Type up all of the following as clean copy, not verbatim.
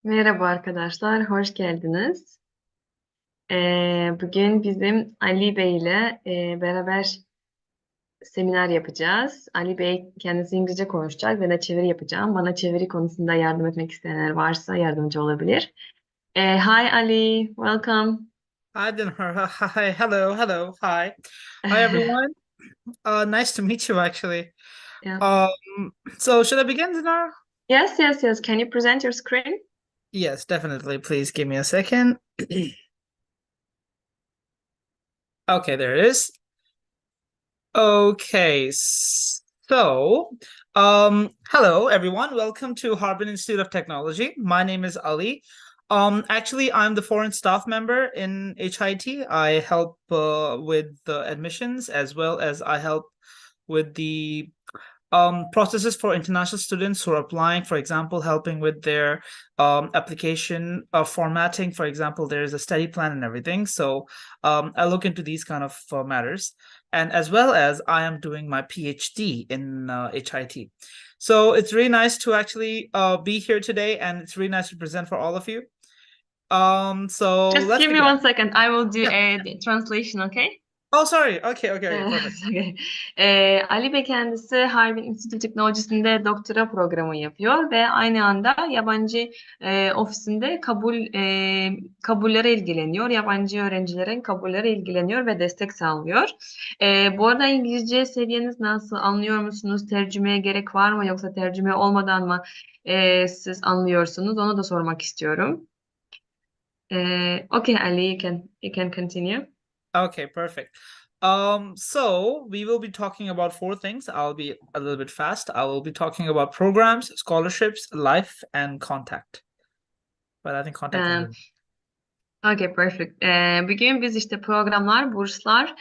Merhaba arkadaşlar, hoş geldiniz. Bugün bizim Ali Bey ile beraber seminer yapacağız. Ali Bey kendisi İngilizce konuşacak ve de çeviri yapacağım. Bana çeviri konusunda yardım etmek isteyenler varsa yardımcı olabilir. Hi Ali, welcome. Hi, hi, hello, hi. Hi, everyone. Nice to meet you, actually. Yeah. Um, so should I begin, Dinar? Yes. Can you present your screen? Yes, definitely. Please give me a second. Okay, there it is. Okay, hello everyone. Welcome to Harbin Institute of Technology. My name is Ali. Actually, I'm the foreign staff member in HIT. I help with the admissions as well as I help with the processes for international students who are applying, for example, helping with their application formatting. For example, there's a study plan and everything. So I look into these kind of matters. And as well as I am doing my PhD in HIT. So it's really nice to actually be here today, and it's really nice to present for all of you. So Just let's give me begin. 1 second. I will do Yeah. a translation, okay? Oh, sorry. Okay, perfect. Okay. Ali Bey kendisi Harbin İnstitü Teknolojisi'nde doktora programı yapıyor ve aynı anda yabancı ofisinde kabullere ilgileniyor. Yabancı öğrencilerin kabullere ilgileniyor ve destek sağlıyor. Bu arada İngilizce seviyeniz nasıl? Anlıyor musunuz? Tercümeye gerek var mı? Yoksa tercüme olmadan mı siz anlıyorsunuz? Onu da sormak istiyorum. Okay, Ali, you can continue. Okay, perfect. So we will be talking about four things. I'll be a little bit fast. I will be talking about programs, scholarships, life, and contact. But I think contact is Um, really... Okay, perfect. Bugün biz işte programlar, burslar,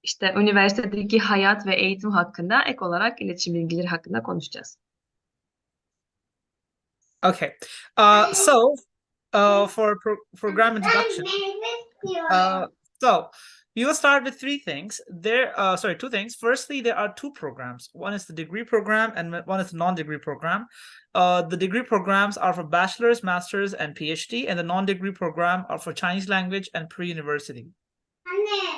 işte üniversitedeki hayat ve eğitim hakkında ek olarak iletişim bilgileri hakkında konuşacağız. Okay. For program introduction, uh, so we will start with three things. Two things. Firstly, there are two programs. One is the degree program, and one is the non-degree program. The degree programs are for bachelor's, master's, and PhD, and the non-degree program are for Chinese language and pre-university.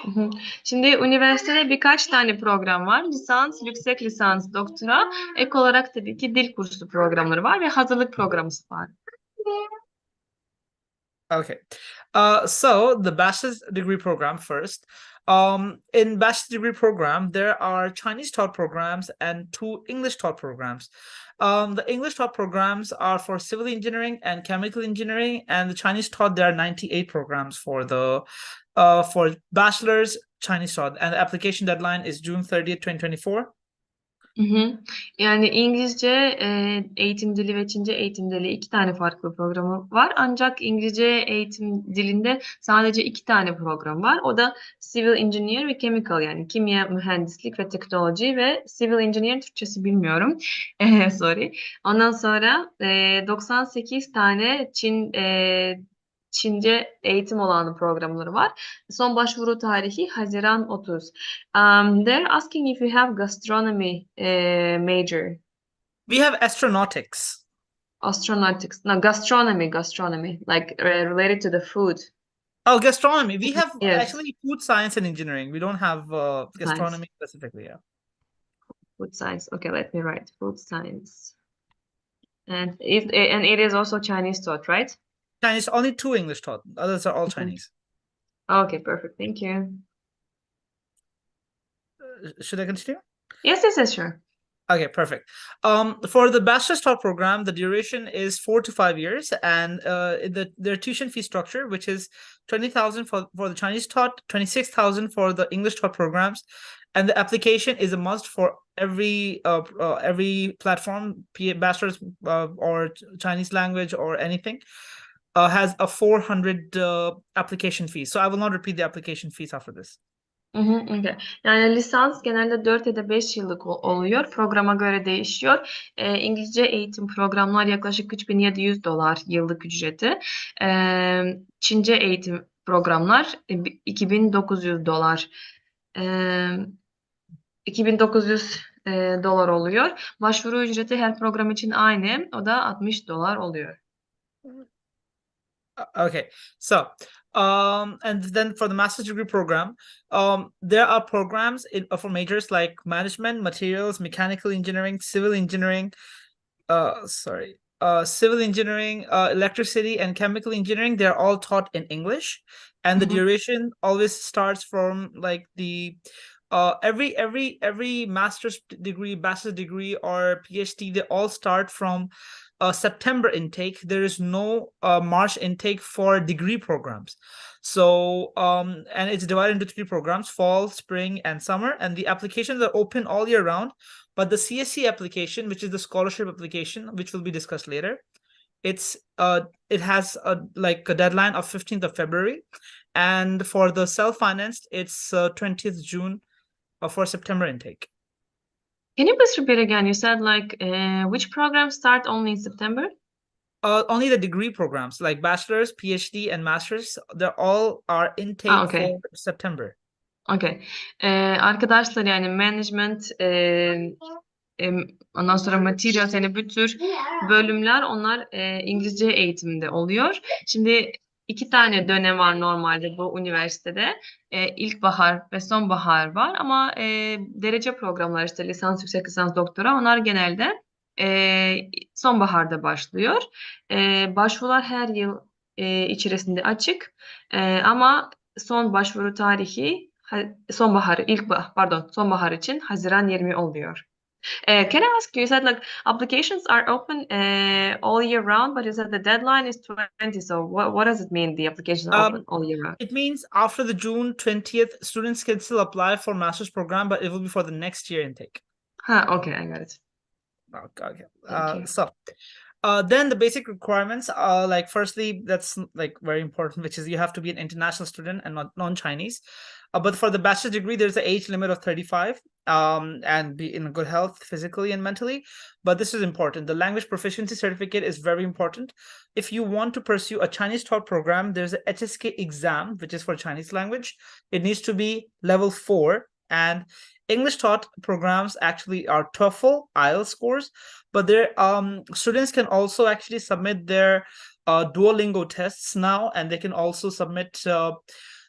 Hı hı. Şimdi üniversitede birkaç tane program var. Lisans, yüksek lisans, doktora. Ek olarak tabii ki dil kursu programları var ve hazırlık programı var. Okay. So the bachelor's degree program first. In bachelor's degree program, there are Chinese taught programs and two English taught programs. The English taught programs are for civil engineering and chemical engineering, and the Chinese taught, there are 98 programs for bachelor's Chinese taught, and the application deadline is June 30th, 2024. Hı hı. Yani İngilizce eğitim dili ve Çince eğitim dili iki tane farklı programı var. Ancak İngilizce eğitim dilinde sadece iki tane program var. O da Civil Engineer ve Chemical, yani kimya, mühendislik ve teknoloji ve Civil Engineer Türkçesi bilmiyorum. Sorry. Ondan sonra 98 tane Çince eğitim olan programları var. Son başvuru tarihi Haziran 30. They're asking if you have gastronomy major. We have astronautics. Astronautics. No, gastronomy, like related to the food. Oh, gastronomy. We have Yes, actually food science and engineering. We don't have science. gastronomy specifically. Yeah. Food science. Okay, let me write food science. And it is also Chinese taught, right? Chinese, only two English taught. Others are all Mhm. Chinese. Okay, perfect. Thank you. Should I continue? Yes, sure. Okay, perfect. For the bachelor's taught program, the duration is 4 to 5 years, and their tuition fee structure, which is 20,000 for the Chinese taught, 26,000 for the English taught programs, and the application is a must for every platform, be it bachelor's or Chinese language or anything. Has a 400 application fee. So I will not repeat the application fees after this. Okay. Yani lisans genelde 4 ya da 5 yıllık oluyor. Programa göre değişiyor. İngilizce eğitim programlar yaklaşık $3.700 yıllık ücreti. Çince eğitim programlar $2.900. Ee, 2.900 dolar oluyor. Başvuru ücreti her program için aynı. O da $60 oluyor. Okay, so and then for the master's degree program, there are programs for majors like management, materials, mechanical engineering, civil engineering, civil engineering, electricity, and chemical engineering. They're all taught in English, and the duration always starts from like the every master's degree, bachelor's degree, or PhD. They all start from September intake. There is no March intake for degree programs. So and it's divided into 3 programs: fall, spring, and summer. And the applications are open all year round. But the CSC application, which is the scholarship application, which will be discussed later, it has a deadline of 15th of February, and for the self-financed, it's 20th June for September intake. Can you please repeat again? You said which programs start only in September? Only the degree programs like bachelor's, PhD, and master's. They're all are intake Okay. for September. Okay. Arkadaşlar yani management, ondan sonra material yani bu tür bölümler onlar İngilizce eğitiminde oluyor. Şimdi 2 tane dönem var normalde bu üniversitede. İlkbahar ve sonbahar var ama derece programları işte lisans, yüksek lisans, doktora onlar genelde sonbaharda başlıyor. Başvurular her yıl içerisinde açık ama son başvuru tarihi sonbahar için Haziran 20 oluyor. Can I ask you, you said applications are open all year round, but you said the deadline is 20. So what does it mean the applications are open all year round? It means after the June 20th, students can still apply for master's program, but it will be for the next year intake. Okay, I got it. Okay. Thank you. So then the basic requirements are like, firstly, that's like very important, which is you have to be an international student and not non-Chinese. But for the bachelor's degree, there's an age limit of 35 and be in good health physically and mentally. But this is important. The language proficiency certificate is very important. If you want to pursue a Chinese taught program, there's a HSK exam, which is for Chinese language. It needs to be level 4, and English taught programs actually are TOEFL, IELTS scores, but their students can also actually submit their Duolingo tests now, and they can also submit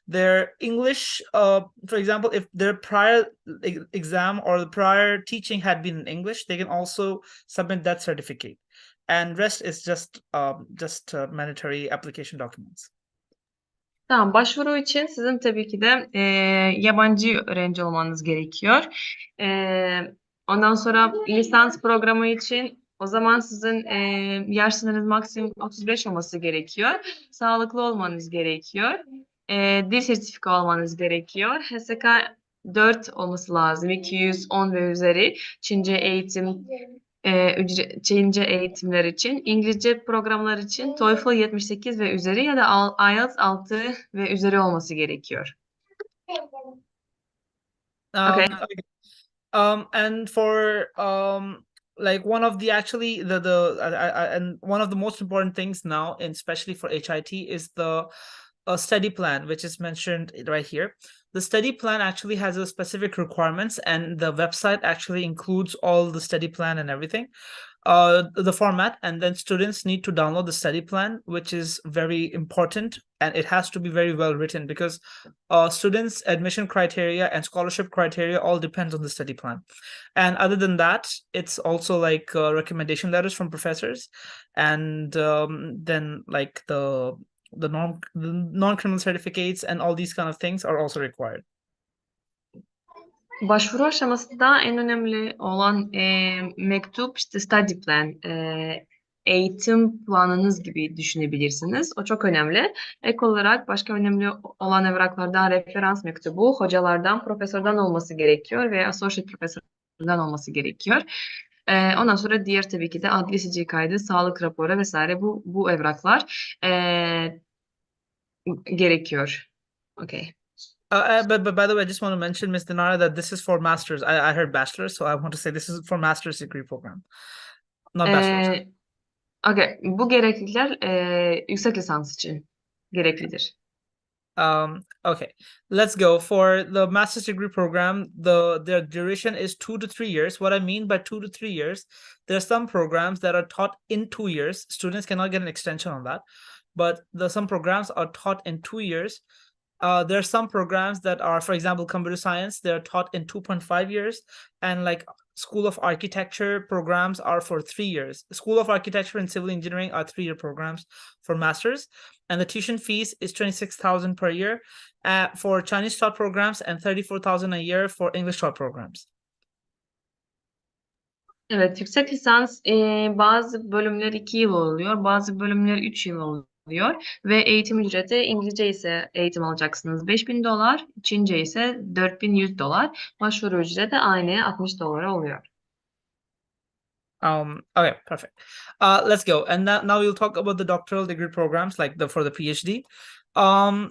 their English. For example, if their prior exam or the prior teaching had been in English, they can also submit that certificate. And rest is just mandatory application documents. Tamam, başvuru için sizin tabii ki de yabancı öğrenci olmanız gerekiyor. Ondan sonra lisans programı için o zaman sizin yaş sınırınız maksimum 35 olması gerekiyor. Sağlıklı olmanız gerekiyor. Dil sertifika olmanız gerekiyor. HSK 4 olması lazım. 210 ve üzeri. Çince eğitim, Çince eğitimler için, İngilizce programlar için TOEFL 78 ve üzeri ya da IELTS 6 ve üzeri olması gerekiyor. Okay. And for like one of the actually and one of the most important things now, and especially for HIT, is the study plan, which is mentioned right here. The study plan actually has a specific requirements, and the website actually includes all the study plan and everything, the format, and then students need to download the study plan, which is very important, and it has to be very well written because students' admission criteria and scholarship criteria all depends on the study plan. And other than that, it's also like recommendation letters from professors, and then like the non-criminal certificates and all these kind of things are also required. Başvuru aşamasında en önemli olan mektup işte study plan, eğitim planınız gibi düşünebilirsiniz. O çok önemli. Ek olarak başka önemli olan evraklardan referans mektubu, hocalardan, profesörden olması gerekiyor ve associate profesörden olması gerekiyor. Ondan sonra diğer tabii ki de adli sicil kaydı, sağlık raporu vesaire bu evraklar gerekiyor. Okay. But by the way, I just want to mention, Ms. Dinara, that this is for masters. I heard bachelor's, so I want to say this is for master's degree program, not bachelor's. Okay. Bu gereklilikler yüksek lisans için gereklidir. Okay, let's go. For the master's degree program, their duration is 2 to 3 years. What I mean by 2 to 3 years, there are some programs that are taught in 2 years. Students cannot get an extension on that, but some programs are taught in 2 years. There are some programs that are, for example, computer science, they're taught in 2.5 years, and like School of Architecture programs are for 3 years. School of Architecture and Civil Engineering are 3-year programs for masters, and the tuition fees is 26,000 per year for Chinese taught programs and 34,000 a year for English taught programs. Evet, yüksek lisans bazı bölümler 2 yıl oluyor, bazı bölümler 3 yıl oluyor ve eğitim ücreti İngilizce ise eğitim alacaksınız $5.000, Çince ise $4.100. Başvuru ücreti de aynı $60 oluyor. Okay, perfect. Let's go. And now we'll talk about the doctoral degree programs, like for the PhD.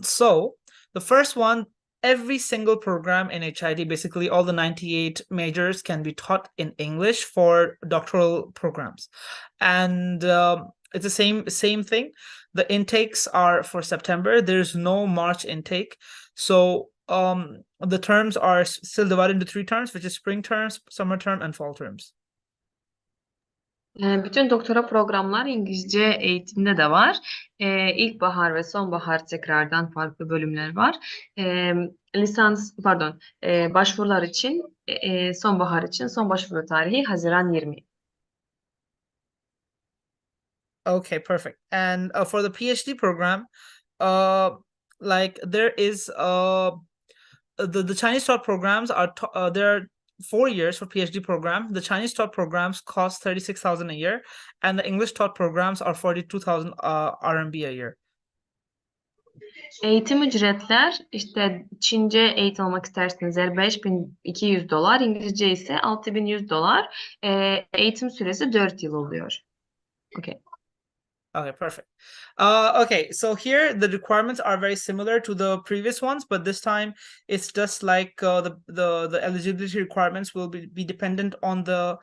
So the first one, every single program in HID, basically all the 98 majors can be taught in English for doctoral programs. And it's the same thing. The intakes are for September. There's no March intake. So the terms are still divided into 3 terms, which is spring terms, summer term, and fall terms. Bütün doktora programlar İngilizce eğitimde de var. İlkbahar ve sonbahar tekrardan farklı bölümler var. Başvurular için sonbahar için son başvuru tarihi Haziran 20. Okay, perfect. And for the PhD program, like there is the Chinese taught programs are there are 4 years for PhD program. The Chinese taught programs cost 36,000 a year, and the English taught programs are 42,000 RMB a year. Eğitim ücretler işte Çince eğitim almak isterseniz eğer $5.200, İngilizce ise $6.100. Eğitim süresi 4 yıl oluyor. Okay. Okay, perfect. Okay, so here the requirements are very similar to the previous ones, but this time it's just like the eligibility requirements will be dependent on the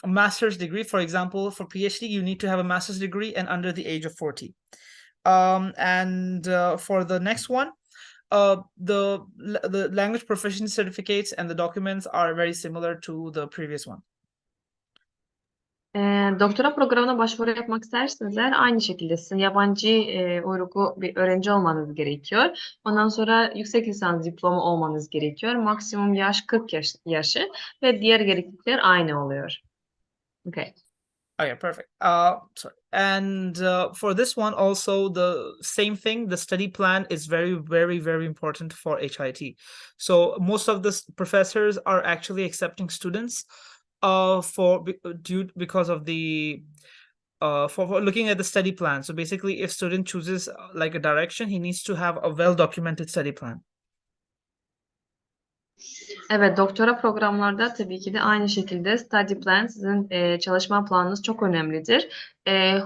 master's degree. For example, for PhD, you need to have a master's degree and under the age of 40. And for the next one, the language proficiency certificates and the documents are very similar to the previous one. Doktora programına başvuru yapmak isterseniz eğer aynı şekilde sizin yabancı uyruklu bir öğrenci olmanız gerekiyor. Ondan sonra yüksek lisans diploma olmanız gerekiyor. Maksimum yaş 40 yaşı ve diğer gereklilikler aynı oluyor. Okay. Okay, perfect. Sorry. And for this one also the same thing, the study plan is very, very, very important for HIT. So most of the professors are actually accepting students because of the for looking at the study plan. So basically if student chooses like a direction, he needs to have a well-documented study plan. Evet, doktora programlarda tabii ki de aynı şekilde study plan, sizin çalışma planınız çok önemlidir.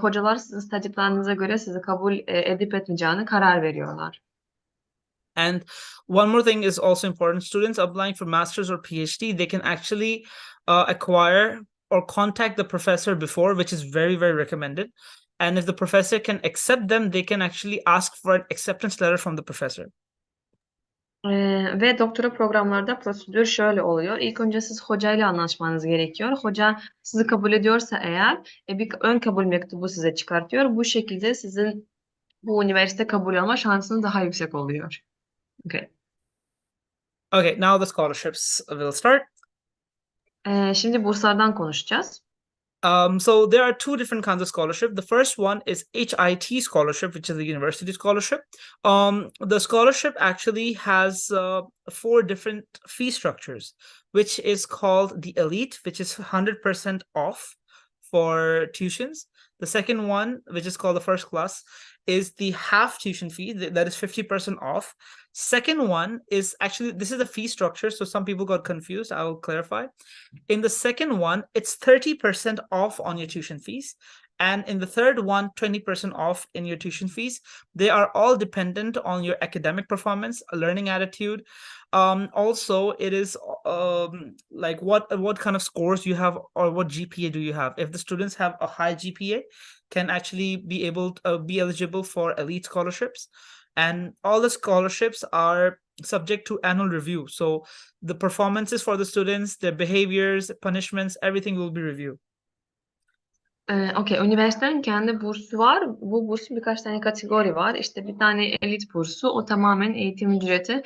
Hocalar sizin study planınıza göre sizi kabul edip etmeyeceğine karar veriyorlar. And one more thing is also important. Students applying for master's or PhD, they can actually acquire or contact the professor before, which is very, very recommended. And if the professor can accept them, they can actually ask for an acceptance letter from the professor. Ve doktora programlarda prosedür şöyle oluyor. İlk önce siz hocayla anlaşmanız gerekiyor. Hoca sizi kabul ediyorsa eğer bir ön kabul mektubu size çıkartıyor. Bu şekilde sizin bu üniversite kabul alma şansınız daha yüksek oluyor. Okay. Okay, now the scholarships will start. Şimdi burslardan konuşacağız. So there are 2 different kinds of scholarship. The first one is HIT scholarship, which is the university scholarship. The scholarship actually has 4 different fee structures, which is called the elite, which is 100% off for tuitions. The second one, which is called the first class, is the half tuition fee, that is 50% off. Second one is actually, this is the fee structure, so some people got confused. I will clarify. In the second one, it's 30% off on your tuition fees. And in the third one, 20% off in your tuition fees. They are all dependent on your academic performance, learning attitude. Also, it is like what kind of scores you have or what GPA do you have. If the students have a high GPA, can actually be able to be eligible for elite scholarships. and all the scholarships are subject to annual review. So the performances for the students, their behaviors, punishments, everything will be reviewed. Okey, üniversitenin kendi bursu var. Bu bursun birkaç tane kategori var. İşte bir tane elit bursu, o tamamen eğitim ücreti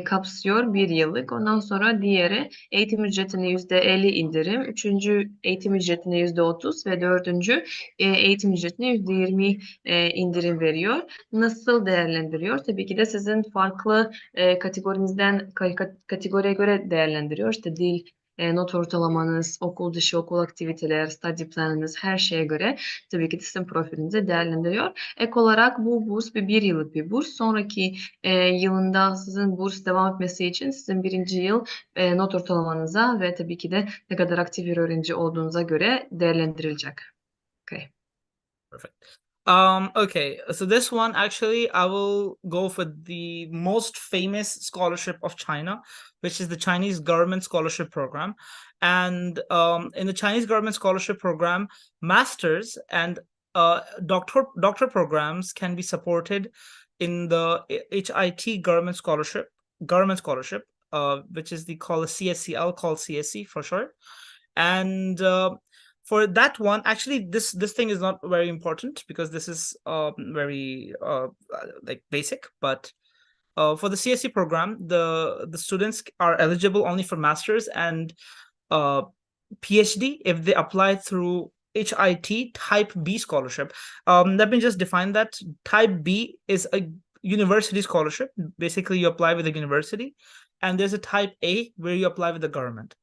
kapsıyor, bir yıllık. Ondan sonra diğeri eğitim ücretine %50 indirim, üçüncü eğitim ücretine %30 ve dördüncü eğitim ücretine %20 indirim veriyor. Nasıl değerlendiriyor? Tabii ki de sizin farklı kategorinizden kategoriye göre değerlendiriyor. İşte dil, not ortalamanız, okul dışı okul aktiviteler, study planınız, her şeye göre tabii ki de sizin profilinizi değerlendiriyor. Ek olarak bu burs bir yıllık bir burs. Sonraki yılında sizin burs devam etmesi için sizin birinci yıl not ortalamanıza ve tabii ki de ne kadar aktif bir öğrenci olduğunuza göre değerlendirilecek. Okay. Perfect. Okay, so this one actually I will go for the most famous scholarship of China, which is the Chinese Government Scholarship Program. And in the Chinese Government Scholarship Program, masters and doctor programs can be supported in the HIT Government Scholarship, which is called CSCL, called CSC for short. And for that one, actually, this thing is not very important because this is very like basic. But for the CSC program, the students are eligible only for masters and PhD if they apply through HIT Type B scholarship. Let me just define that. Type B is a university scholarship. Basically, you apply with a university, and there's a Type A where you apply with the government.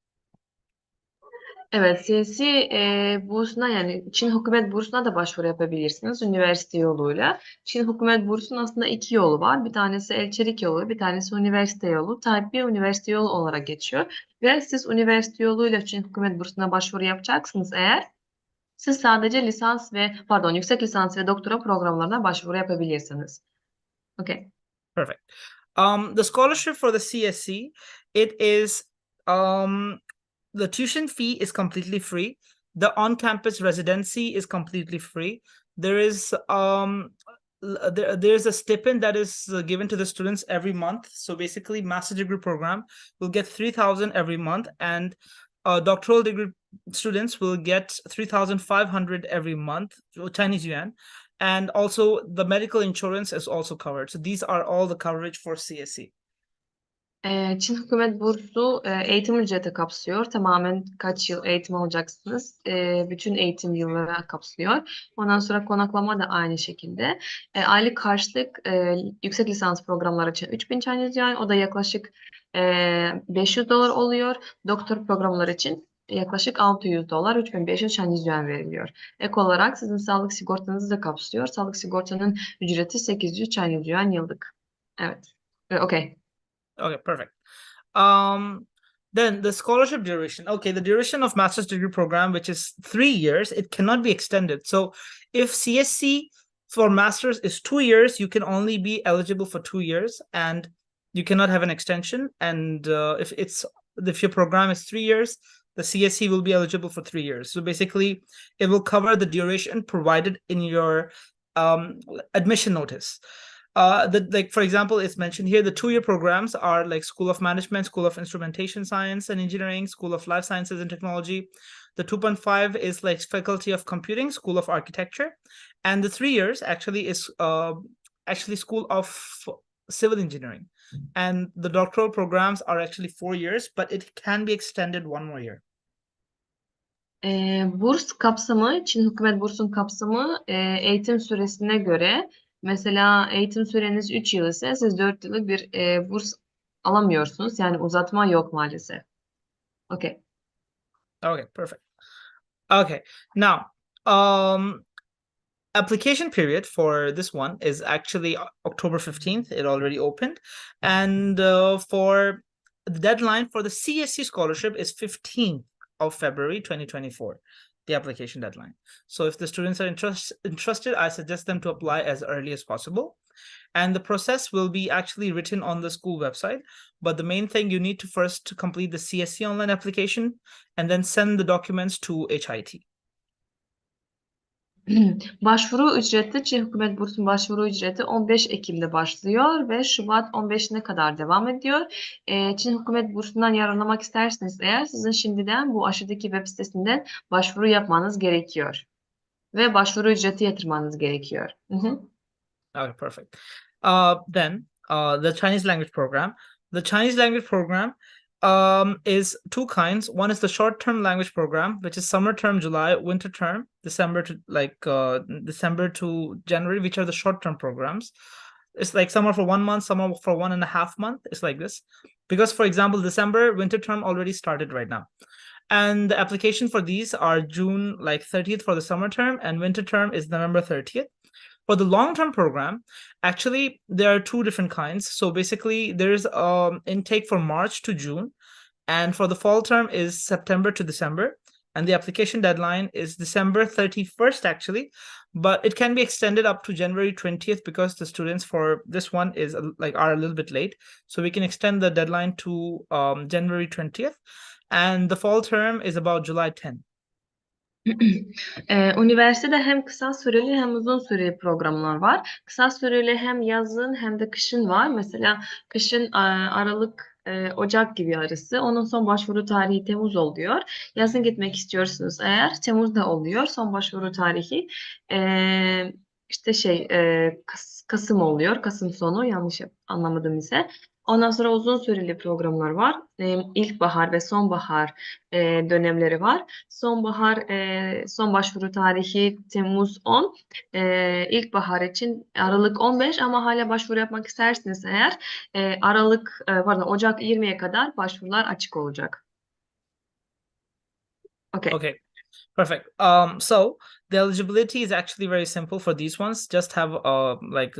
Evet, siyasi bursuna, yani Çin Hükumet Bursu'na da başvuru yapabilirsiniz üniversite yoluyla. Çin Hükumet Bursu'nun aslında iki yolu var. Bir tanesi elçilik yolu, bir tanesi üniversite yolu. Type B üniversite yolu olarak geçiyor. Ve siz üniversite yoluyla Çin Hükumet Bursu'na başvuru yapacaksınız eğer. Siz sadece yüksek lisans ve doktora programlarına başvuru yapabilirsiniz. Okay. Perfect. The scholarship for the CSC, it is the tuition fee is completely free. The on-campus residency is completely free. There is there's a stipend that is given to the students every month. So basically, master's degree program will get 3,000 every month, and doctoral degree students will get 3,500 every month, Chinese yuan. And also the medical insurance is also covered. So these are all the coverage for CSC. Çin Hükümet Bursu eğitim ücreti kapsıyor. Tamamen kaç yıl eğitim alacaksınız. Bütün eğitim yılları kapsıyor. Ondan sonra konaklama da aynı şekilde. Aylık karşılık yüksek lisans programları için 3.000 Chinese yuan. O da yaklaşık $500 oluyor. Doktor programları için yaklaşık $600, 3.500 Chinese yuan veriliyor. Ek olarak sizin sağlık sigortanızı da kapsıyor. Sağlık sigortanın ücreti 800 Chinese yuan yıllık. Evet. Okay. Okay, perfect. Then the scholarship duration. Okay, the duration of master's degree program, which is 3 years, it cannot be extended. So if CSC for master's is 2 years, you can only be eligible for 2 years, and you cannot have an extension. And if your program is 3 years, the CSC will be eligible for 3 years. So basically, it will cover the duration provided in your admission notice. Like, for example, it's mentioned here, the 2-year programs are like School of Management, School of Instrumentation Science and Engineering, School of Life Sciences and Technology. The 2.5 is like Faculty of Computing, School of Architecture. And the 3 years actually is School of Civil Engineering. And the doctoral programs are actually 4 years, but it can be extended 1 more year. Burs kapsamı, Çin Hükümet Bursu'nun kapsamı eğitim süresine göre. Mesela eğitim süreniz 3 yıl ise siz 4 yıllık bir burs alamıyorsunuz. Yani uzatma yok maalesef. Okay. Okay, perfect. Okay, now, application period for this one is actually October 15th. It already opened. And for the deadline for the CSC scholarship is 15th of February 2024. The application deadline. So if the students are interested, I suggest them to apply as early as possible. And the process will be actually written on the school website. But the main thing, you need to first complete the CSC online application and then send the documents to HIT. Başvuru ücreti, Çin Hükumet Bursu'nun başvuru ücreti 15 Ekim'de başlıyor ve Şubat 15'ine kadar devam ediyor. Çin Hükümet Bursu'ndan yararlanmak isterseniz eğer sizin şimdiden bu aşağıdaki web sitesinden başvuru yapmanız gerekiyor. Ve başvuru ücreti yatırmanız gerekiyor. Hı hı. Okay, perfect. Then the Chinese language program. The Chinese language program is two kinds. One is the short-term language program, which is summer term July, winter term December to December to January, which are the short-term programs. It's like some are for 1 month, some are for 1.5 months. It's like this. Because, for example, December winter term already started right now. And the application for these are June 30th for the summer term, and winter term is November 30th. For the long-term program, actually, there are two different kinds. So basically, there's intake for March to June, and for the fall term is September to December, and the application deadline is December 31st, actually, but it can be extended up to January 20th because the students for this one are a little bit late. So we can extend the deadline to January 20th, and the fall term is about July 10th. Üniversitede hem kısa süreli hem uzun süreli programlar var. Kısa süreli hem yazın hem de kışın var. Mesela kışın Aralık, Ocak gibi arası. Onun son başvuru tarihi Temmuz oluyor. Yazın gitmek istiyorsunuz eğer Temmuz'da oluyor. Son başvuru tarihi Kasım oluyor. Kasım sonu yanlış anlamadım ise. Ondan sonra uzun süreli programlar var. İlkbahar ve sonbahar dönemleri var. Son başvuru tarihi Temmuz 10. İlkbahar için Aralık 15 ama hala başvuru yapmak isterseniz eğer Ocak 20'ye kadar başvurular açık olacak. Okay, perfect. So the eligibility is actually very simple for these ones. Just have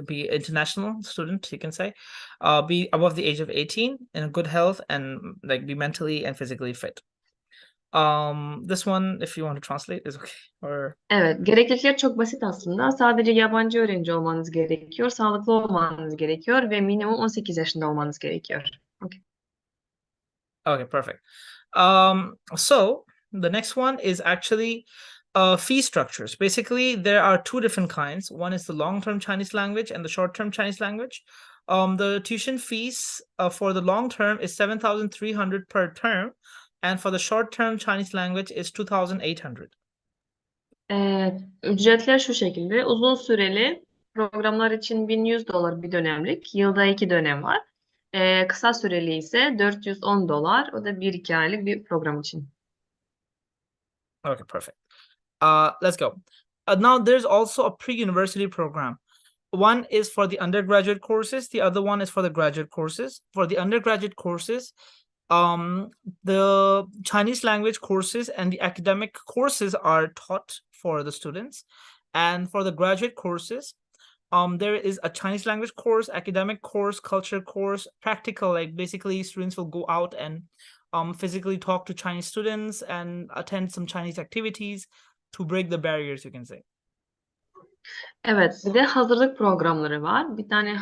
be international student, you can say, be above the age of 18, in good health, and be mentally and physically fit. This one, if you want to translate, is okay. Evet, gereklilikler çok basit aslında. Sadece yabancı öğrenci olmanız gerekiyor, sağlıklı olmanız gerekiyor ve minimum 18 yaşında olmanız gerekiyor. Okay, perfect. So the next one is actually fee structures. Basically, there are two different kinds. One is the long-term Chinese language and the short-term Chinese language. The tuition fees for the long term is 7,300 per term, and for the short-term Chinese language is 2,800. Ücretler şu şekilde. Uzun süreli programlar için $1,100 bir dönemlik. Yılda 2 dönem var. Kısa süreli ise $410. O da 1-2 aylık bir program için. Okay, perfect. Let's go. Now there's also a pre-university program. One is for the undergraduate courses. The other one is for the graduate courses. For the undergraduate courses, the Chinese language courses and the academic courses are taught for the students. And for the graduate courses, there is a Chinese language course, academic course, culture course, practical, basically students will go out and physically talk to Chinese students and attend some Chinese activities to break the barriers, you can say. Evet, bir de hazırlık programları var. Bir tane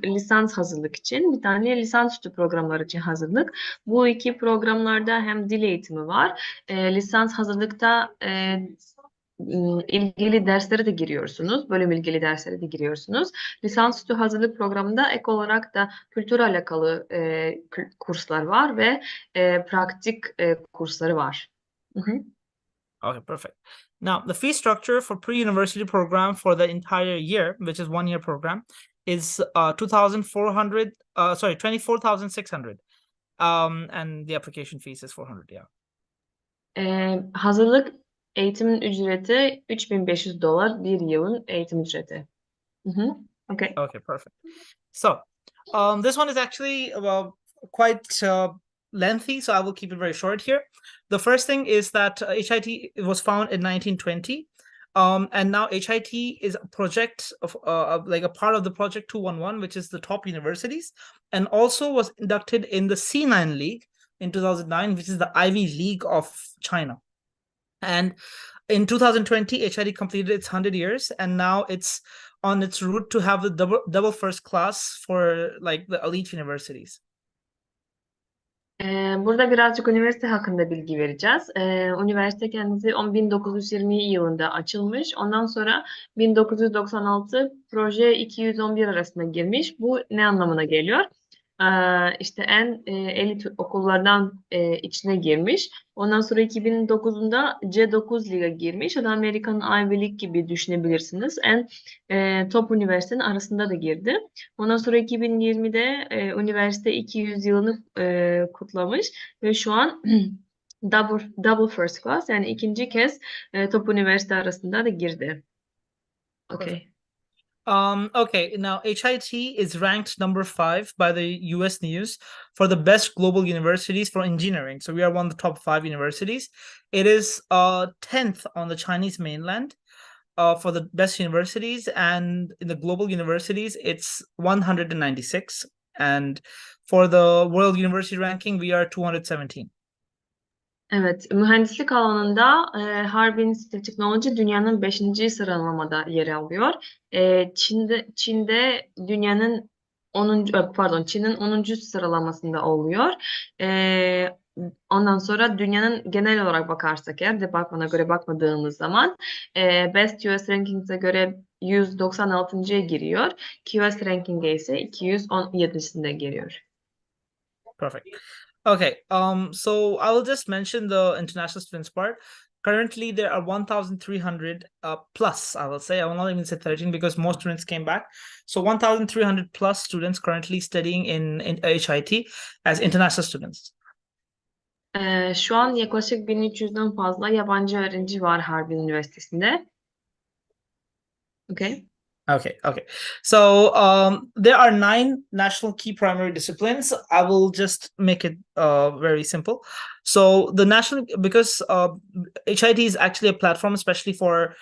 lisans hazırlık için, bir tane lisansüstü programlar için hazırlık. Bu iki programlarda hem dil eğitimi var. Lisans hazırlıkta ilgili derslere de giriyorsunuz. Bölüm ilgili derslere de giriyorsunuz. Lisansüstü hazırlık programında ek olarak da kültür alakalı kurslar var ve praktik kursları var. Okay, perfect. Now, the fee structure for pre-university program for the entire year, which is 1 year program, is 24,600. And the application fees is 400. Yeah. Hazırlık eğitimin ücreti $3,500 bir yılın eğitim ücreti. Okay. Okay, perfect. So, this one is actually quite lengthy, so I will keep it very short here. The first thing is that HIT was founded in 1920, and now HIT is a project of a part of the Project 211, which is the top universities, and also was inducted in the C9 League in 2009, which is the Ivy League of China. And in 2020, HIT completed its 100 years, and now it's on its route to have the double first class for the elite universities. Burada birazcık üniversite hakkında bilgi vereceğiz. Üniversite kendisi 1920 yılında açılmış. Ondan sonra 1996 proje 211 arasında girmiş. Bu ne anlamına geliyor? İşte en elit okullardan içine girmiş. Ondan sonra 2009'unda C9 Liga girmiş. O da Amerikan Ivy League gibi düşünebilirsiniz. En top üniversitenin arasında da girdi. Ondan sonra 2020'de üniversite 200 yılını kutlamış ve şu an double first class, yani ikinci kez top üniversite arasında da girdi. Okay. Okay, now HIT is ranked number 5 by the US News for the best global universities for engineering. So we are one of the top 5 universities. It is 10th on the Chinese mainland for the best universities, and in the global universities, it's 196. And for the world university ranking, we are 217. Evet, mühendislik alanında Harbin Institute of Technology dünyanın 5. sıralamada yer alıyor. Çin'de dünyanın 10. Çin'in 10. sıralamasında oluyor. Ondan sonra dünyanın genel olarak bakarsak, eğer departmana göre bakmadığımız zaman Best US Rankings'e göre 196'ya giriyor. QS Ranking'e ise 217'sinde giriyor. Perfect. Okay, so I will just mention the international students part. Currently, there are 1,300 plus, I will say. I will not even say 13 because most students came back. So 1,300 plus students currently studying in HIT as international students. Şu an yaklaşık 1300'den fazla yabancı öğrenci var Harbin Üniversitesi'nde. Okay. Okay. So there are 9 national key primary disciplines. I will just make it very simple. So the national, because HIT is actually a platform, especially for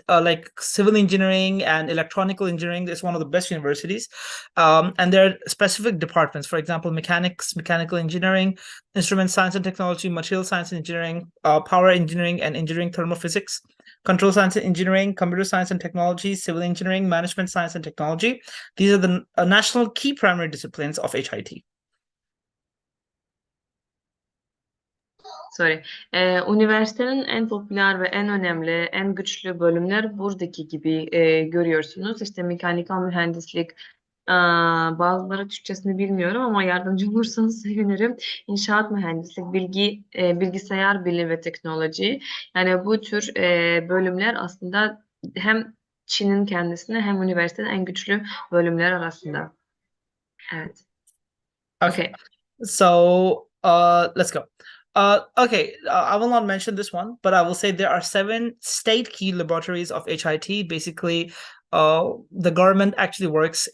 like civil engineering and electronical engineering. It's one of the best universities. And there are specific departments, for example, mechanics, mechanical engineering, instrument science and technology, material science and engineering, power engineering and engineering thermophysics, control science and engineering, computer science and technology, civil engineering, management science and technology. These are the national key primary disciplines of HIT. Üniversitenin en popüler ve en önemli, en güçlü bölümler buradaki gibi görüyorsunuz. İşte mekanikal mühendislik, bazıları Türkçesini bilmiyorum ama yardımcı olursanız sevinirim. İnşaat mühendislik, bilgisayar bilimi ve teknoloji. Yani bu tür bölümler aslında hem Çin'in kendisine hem üniversitenin en güçlü bölümler arasında. Evet. Okay. So let's go. Okay, I will not mention this one, but I will say there are 7 state key laboratories of HIT. Basically, the government actually works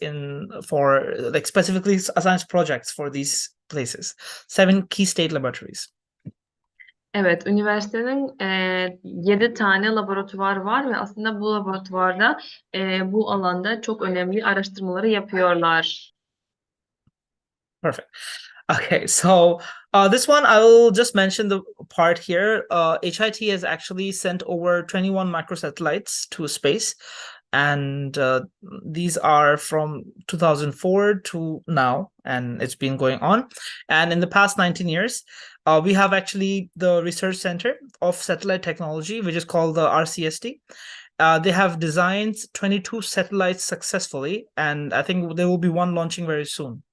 for like specifically assigns projects for these places. 7 key state laboratories. Evet, üniversitenin 7 tane laboratuvar var ve aslında bu laboratuvarda bu alanda çok önemli araştırmaları yapıyorlar. Perfect. Okay, so this one I will just mention the part here. HIT has actually sent over 21 microsatellites to space, and these are from 2004 to now, and it's been going on. And in the past 19 years, we have actually the Research Center of Satellite Technology, which is called the RCST. They have designed 22 satellites successfully, and I think there will be one launching very soon.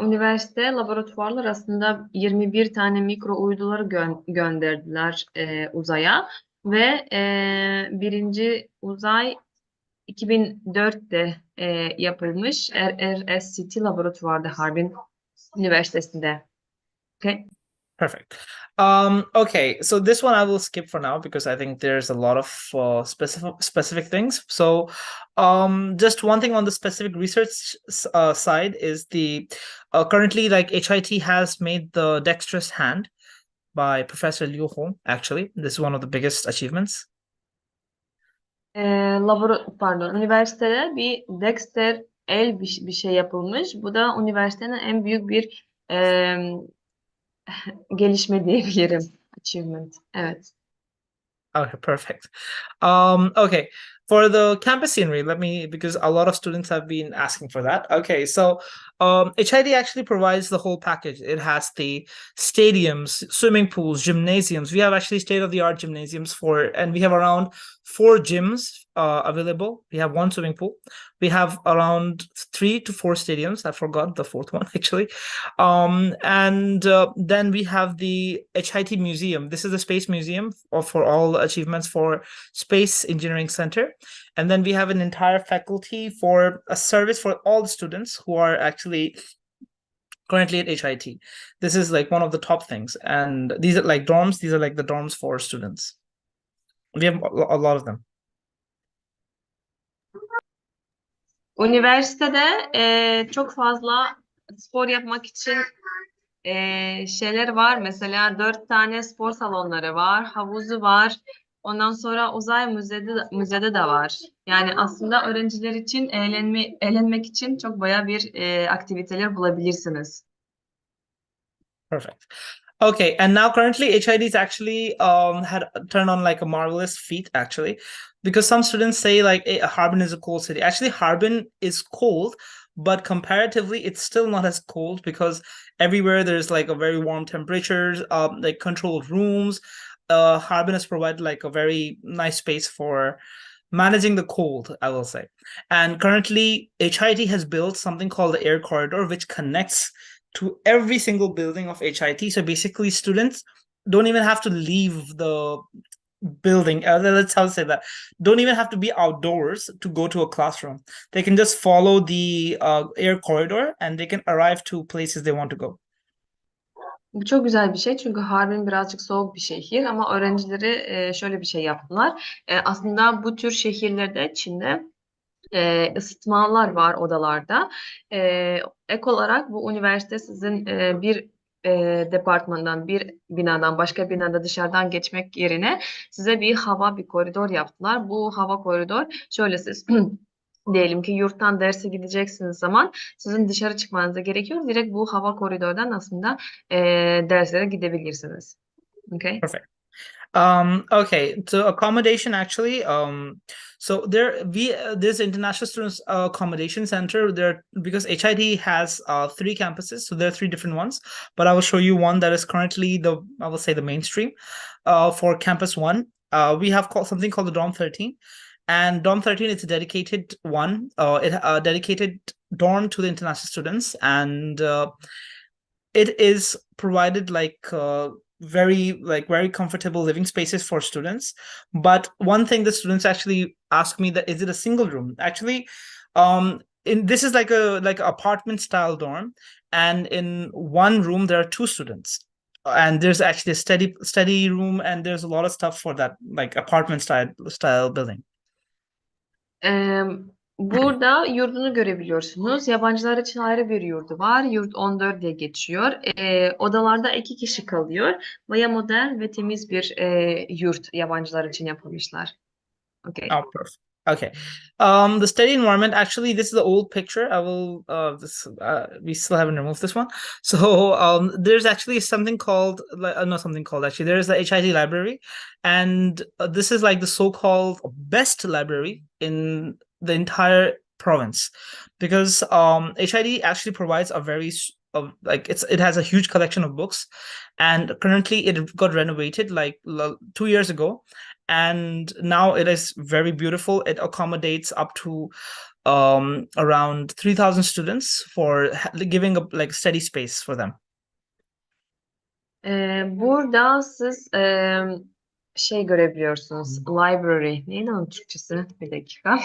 Üniversite laboratuvarlar aslında 21 tane mikro uyduları gönderdiler uzaya ve birinci uzay 2004'te yapılmış RSCT laboratuvarda Harbin Üniversitesi'nde. Okay. Perfect. Okay, so this one I will skip for now because I think there's a lot of specific things. So just one thing on the specific research side is the currently, like, HIT has made the dexterous hand by Professor Liu Hong. Actually, this is one of the biggest achievements. Üniversitede bir Dexter el bir şey yapılmış. Bu da üniversitenin en büyük bir gelişme diyebilirim. Achievement. Evet. Okay, perfect. Okay. For the campus scenery, because a lot of students have been asking for that. Okay, so HID actually provides the whole package. It has the stadiums, swimming pools, gymnasiums. We have actually state-of-the-art gymnasiums and we have around 4 gyms available. We have 1 swimming pool. We have around 3 to 4 stadiums. I forgot the 4th one actually. Then we have the HIT Museum. This is the space museum for all achievements for Space Engineering Center. And then we have an entire faculty for a service for all the students who are actually currently at HIT. This is like one of the top things. And these are like dorms. These are like the dorms for students. We have a lot of them. Üniversitede çok fazla spor yapmak için şeyler var. Mesela 4 tane spor salonları var, havuzu var. Ondan sonra uzay müzede de var. Yani aslında öğrenciler için eğlenmek için çok bayağı bir aktiviteler bulabilirsiniz. Perfect. Okay, and now currently HID is actually had turned on like a marvelous feat actually, because some students say like Harbin is a cold city. Actually, Harbin is cold, but comparatively, it's still not as cold because everywhere there's like a very warm temperatures, like controlled rooms. Harbin has provided like a very nice space for managing the cold, I will say. And currently, HIT has built something called the air corridor, which connects to every single building of HIT. So basically, students don't even have to leave the building. Let's how to say that. Don't even have to be outdoors to go to a classroom. They can just follow the air corridor and they can arrive to places they want to go. Bu çok güzel bir şey çünkü Harbin birazcık soğuk bir şehir ama öğrencileri şöyle bir şey yaptılar. Aslında bu tür şehirlerde Çin'de ısıtmalar var odalarda. Ek olarak bu üniversite sizin bir departmandan, bir binadan başka binada dışarıdan geçmek yerine size bir koridor yaptılar. Bu hava koridor şöyle siz diyelim ki yurttan derse gideceksiniz zaman sizin dışarı çıkmanıza gerekiyor. Direkt bu hava koridordan aslında derslere gidebilirsiniz. Okay. Perfect. Okay, so accommodation actually, so there's international students accommodation center there because HID has 3 campuses, so there are 3 different ones, but I will show you one that is currently I will say the mainstream. For campus 1, we have something called the Dorm 13, and Dorm 13 is a dedicated one, dedicated dorm to the international students, and it is provided like very comfortable living spaces for students. But one thing the students actually ask me that is it a single room? Actually, this is like a apartment style dorm, and in one room there are 2 students. And there's actually a study room, and there's a lot of stuff for that like apartment style building. Burada yurdunu görebiliyorsunuz. Yabancılar için ayrı bir yurdu var. Yurt 14 diye geçiyor. Odalarda 2 kişi kalıyor. Baya modern ve temiz bir yurt yabancılar için yapılmışlar. Okay. Oh, perfect. Okay. The study environment, actually, this is the old picture. We still haven't removed this one. So there's actually something called, actually, there is the HIT library. And this is like the so-called best library in the entire province, because HIT actually provides a very it has a huge collection of books, and currently it got renovated like 2 years ago, and now it is very beautiful. It accommodates up to around 3,000 students for giving a like steady space for them. Burada siz görebiliyorsunuz. Library. Neydi onun Türkçesi? Bir dakika.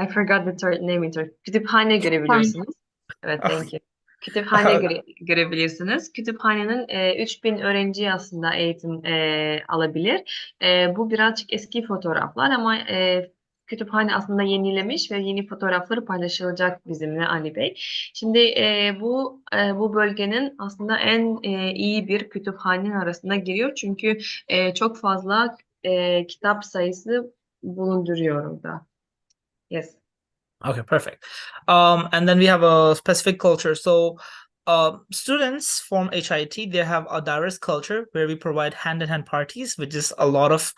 I forgot the name in Turkey. Kütüphane görebiliyorsunuz. Evet, thank you. Kütüphane görebilirsiniz. Kütüphanenin 3000 öğrenci aslında eğitim alabilir. Bu birazcık eski fotoğraflar ama kütüphane aslında yenilemiş ve yeni fotoğrafları paylaşılacak bizimle Ali Bey. Şimdi bu bölgenin aslında en iyi bir kütüphanenin arasında giriyor. Çünkü çok fazla kitap sayısı bulunduruyor orada. Yes. Okay, perfect. And then we have a specific culture. So students from HIT, they have a diverse culture where we provide hand-in-hand parties, which is a lot of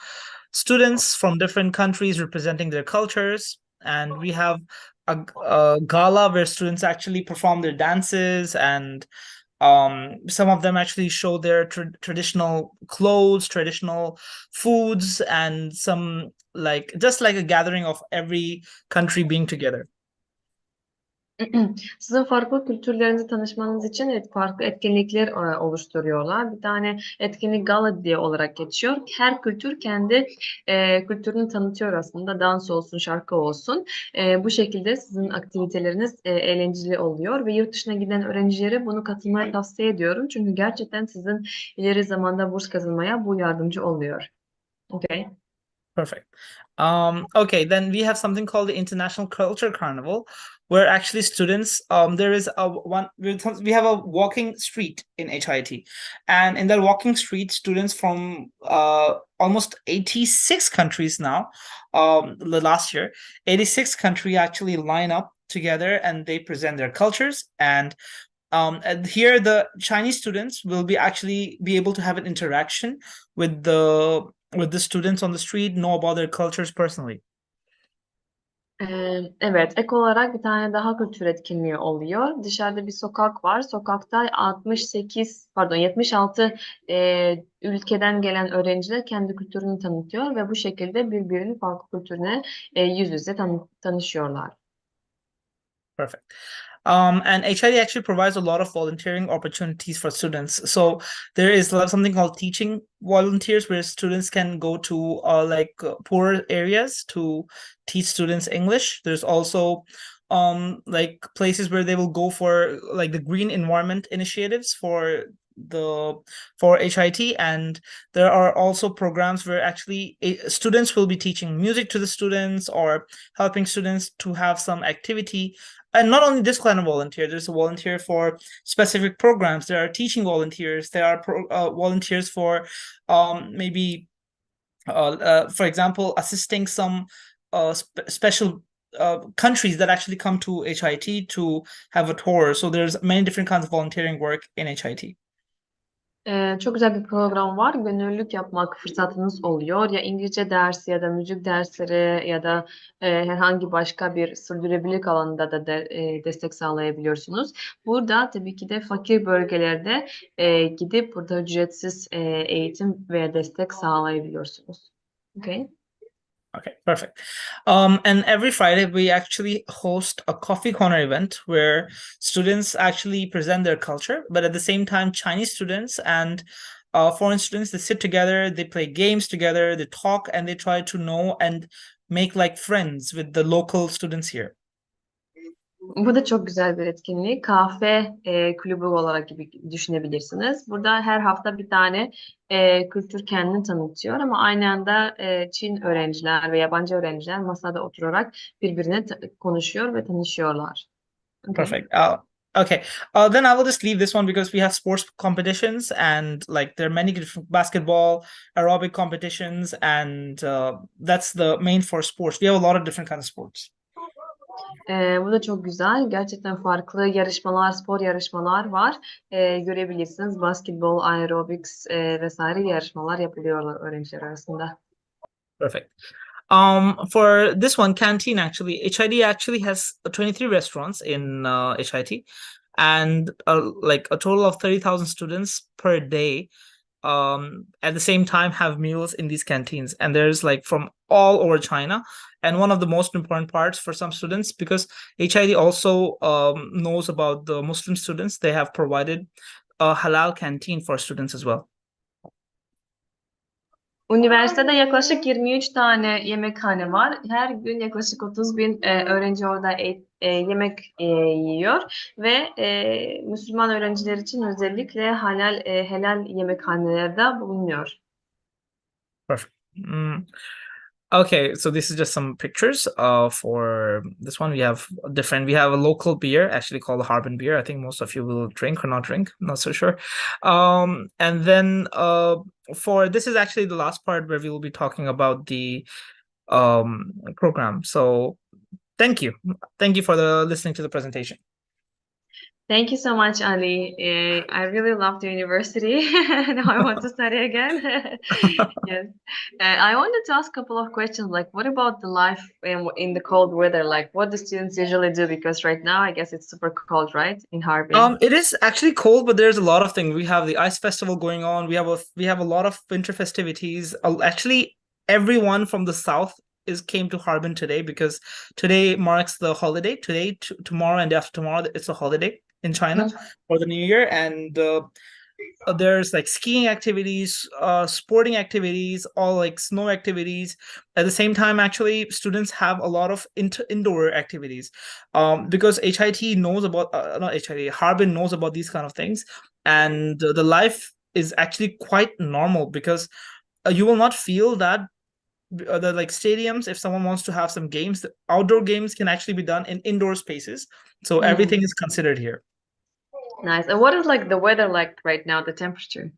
students from different countries representing their cultures. And we have a gala where students actually perform their dances, and some of them actually show their traditional clothes, traditional foods, and some just like a gathering of every country being together. Sizin farklı kültürlerinizi tanışmanız için farklı etkinlikler oluşturuyorlar. Bir tane etkinlik gala diye olarak geçiyor. Her kültür kendi kültürünü tanıtıyor aslında. Dans olsun, şarkı olsun. Bu şekilde sizin aktiviteleriniz eğlenceli oluyor ve yurt dışına giden öğrencilere bunu katılmayı tavsiye ediyorum. Çünkü gerçekten sizin ileri zamanda burs kazanmaya bu yardımcı oluyor. Okay. Perfect. Okay, then we have something called the International Culture Carnival, where actually students, there is we have a walking street in HIT, and in that walking street, students from almost 86 countries now, the last year, 86 countries actually line up together and they present their cultures. And here the Chinese students will be able to have an interaction with the students on the street, know about their cultures personally. Evet, ek olarak bir tane daha kültür etkinliği oluyor. Dışarıda bir sokak var. Sokakta 76 ülkeden gelen öğrenciler kendi kültürünü tanıtıyor ve bu şekilde birbirinin farklı kültürüne yüz yüze tanışıyorlar. Perfect. And HID actually provides a lot of volunteering opportunities for students. So there is something called teaching volunteers, where students can go to poor areas to teach students English. There's also places where they will go for the green environment initiatives for HIT, and there are also programs where actually students will be teaching music to the students or helping students to have some activity. And not only this kind of volunteer, there's a volunteer for specific programs. There are teaching volunteers. There are volunteers for maybe, for example, assisting some special countries that actually come to HIT to have a tour. So there's many different kinds of volunteering work in HIT. Çok güzel bir program var. Gönüllülük yapmak fırsatınız oluyor. Ya İngilizce dersi ya da müzik dersleri ya da herhangi başka bir sürdürülebilirlik alanında da destek sağlayabiliyorsunuz. Burada tabii ki de fakir bölgelerde gidip burada ücretsiz eğitim ve destek sağlayabiliyorsunuz. Okay. Okay, perfect. And every Friday we actually host a coffee corner event where students actually present their culture, but at the same time, Chinese students and foreign students, they sit together, they play games together, they talk, and they try to know and make friends with the local students here. Bu da çok güzel bir etkinlik. Kahve kulübü olarak gibi düşünebilirsiniz. Burada her hafta bir tane kültür kendini tanıtıyor ama aynı anda Çin öğrenciler ve yabancı öğrenciler masada oturarak birbirine konuşuyor ve tanışıyorlar. Okay. Perfect. Okay. Then I will just leave this one because we have sports competitions, and there are many different basketball, aerobic competitions, and that's the main for sports. We have a lot of different kinds of sports. Bu da çok güzel. Gerçekten farklı yarışmalar, spor yarışmalar var. Görebilirsiniz. Basketbol, aerobics vesaire yarışmalar yapılıyorlar öğrenciler arasında. Perfect. For this one, canteen actually, HID actually has 23 restaurants in HIT, and a total of 30,000 students per day at the same time have meals in these canteens, and there's from all over China. And one of the most important parts for some students, because HID also knows about the Muslim students, they have provided a halal canteen for students as well. Üniversitede yaklaşık 23 tane yemekhane var. Her gün yaklaşık 30.000 öğrenci orada yemek yiyor ve Müslüman öğrenciler için özellikle helal yemekhanelerde bulunuyor. Perfect. Okay, so this is just some pictures. For this one, we have a local beer actually called Harbin beer. I think most of you will drink or not drink. I'm not so sure. And then for this is actually the last part where we will be talking about the program. So thank you for listening to the presentation. Thank you so much, Ali. I really love the university. Now I want to study again. Yes. I wanted to ask a couple of questions. Like, what about the life in the cold weather? Like, what do students usually do? Because right now, I guess it's super cold, right, in Harbin? It is actually cold, but there's a lot of things. We have the ice festival going on. We have a lot of winter festivities. Actually, everyone from the south came to Harbin today because today marks the holiday. Today, tomorrow, and after tomorrow, it's a holiday in China for the New Year, and there's like skiing activities, sporting activities, all like snow activities. At the same time, actually, students have a lot of indoor activities, because HIT knows about not HIT, Harbin knows about these kind of things, and the life is actually quite normal because you will not feel that the like stadiums. If someone wants to have some games, the outdoor games can actually be done in indoor spaces. So everything is considered here. Nice. And what is like the weather like right now, the temperature?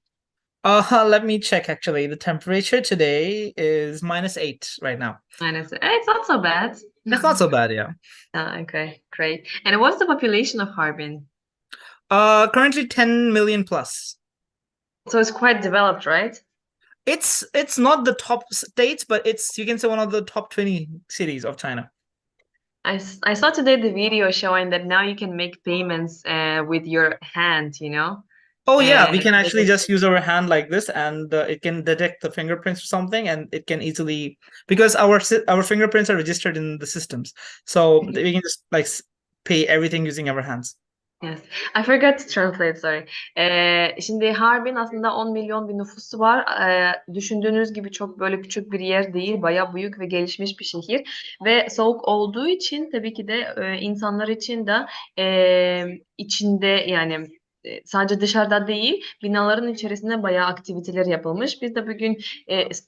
Let me check actually. The temperature today is -8 right now. It's not so bad. It's not so bad, yeah. Okay, great. And what's the population of Harbin? Currently 10 million plus. So it's quite developed, right? It's not the top states, but it's, you can say, one of the top 20 cities of China. I saw today the video showing that now you can make payments with your hand, you know? Oh yeah, we can Like actually just use our hand like this, and it can detect the fingerprints or something, and it can easily, because our fingerprints are registered in the systems, so we can just like pay everything using our hands. Yes. I forgot to translate, sorry. Şimdi Harbin aslında 10 milyon bir nüfusu var. Düşündüğünüz gibi çok böyle küçük bir yer değil. Bayağı büyük ve gelişmiş bir şehir. Ve soğuk olduğu için tabii ki de insanlar için de içinde, yani sadece dışarıda değil, binaların içerisinde bayağı aktiviteler yapılmış. Biz de bugün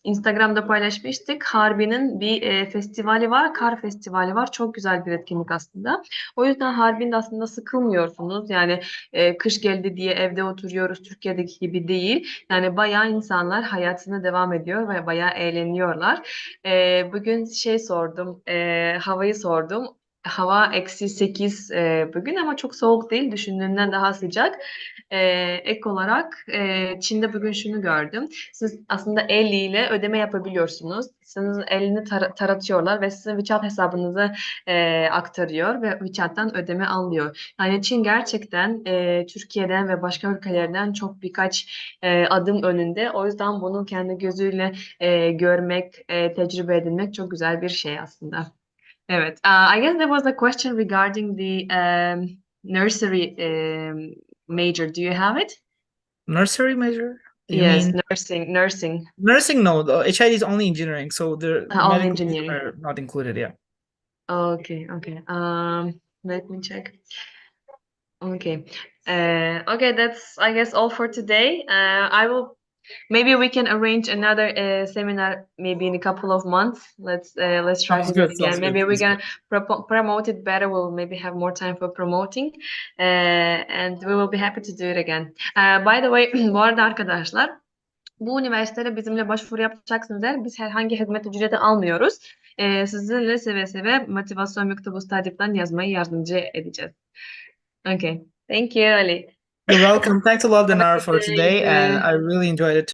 Instagram'da paylaşmıştık. Harbin'in bir festivali var, kar festivali var. Çok güzel bir etkinlik aslında. O yüzden Harbin'de aslında sıkılmıyorsunuz. Yani kış geldi diye evde oturuyoruz. Türkiye'deki gibi değil. Yani bayağı insanlar hayatına devam ediyor ve bayağı eğleniyorlar. Bugün sordum, havayı sordum. Hava -8 bugün, ama çok soğuk değil. Düşündüğünden daha sıcak. Ek olarak Çin'de bugün şunu gördüm. Siz aslında el ile ödeme yapabiliyorsunuz. Sizin elini taratıyorlar ve sizin WeChat hesabınızı aktarıyor ve WeChat'tan ödeme alıyor. Yani Çin gerçekten Türkiye'den ve başka ülkelerden çok birkaç adım önünde. O yüzden bunu kendi gözüyle görmek, tecrübe edinmek çok güzel bir şey aslında. Evet. I guess there was a question regarding the nursery major. Do you have it? Nursery major? You Yes, mean nursing. nursing? No, the HIT is only engineering, so the All medical engineering. are not included. Yeah. Okay. Let me check. Okay. Okay, that's, I guess, all for today. Maybe we can arrange another seminar maybe in a couple of months. Let's try to do it again. Maybe we can promote it better. We'll maybe have more time for promoting, and we will be happy to do it again. By the way, bu arada arkadaşlar, bu üniversitede bizimle başvuru yapacaksınız eğer, biz herhangi hizmet ücreti almıyoruz. Sizinle seve seve motivasyon mektubu stadipten yazmayı yardımcı edeceğiz. Okay. Thank you, Ali. You're welcome. Thanks a lot, Have a Dinar, good for day. today, and I really enjoyed it.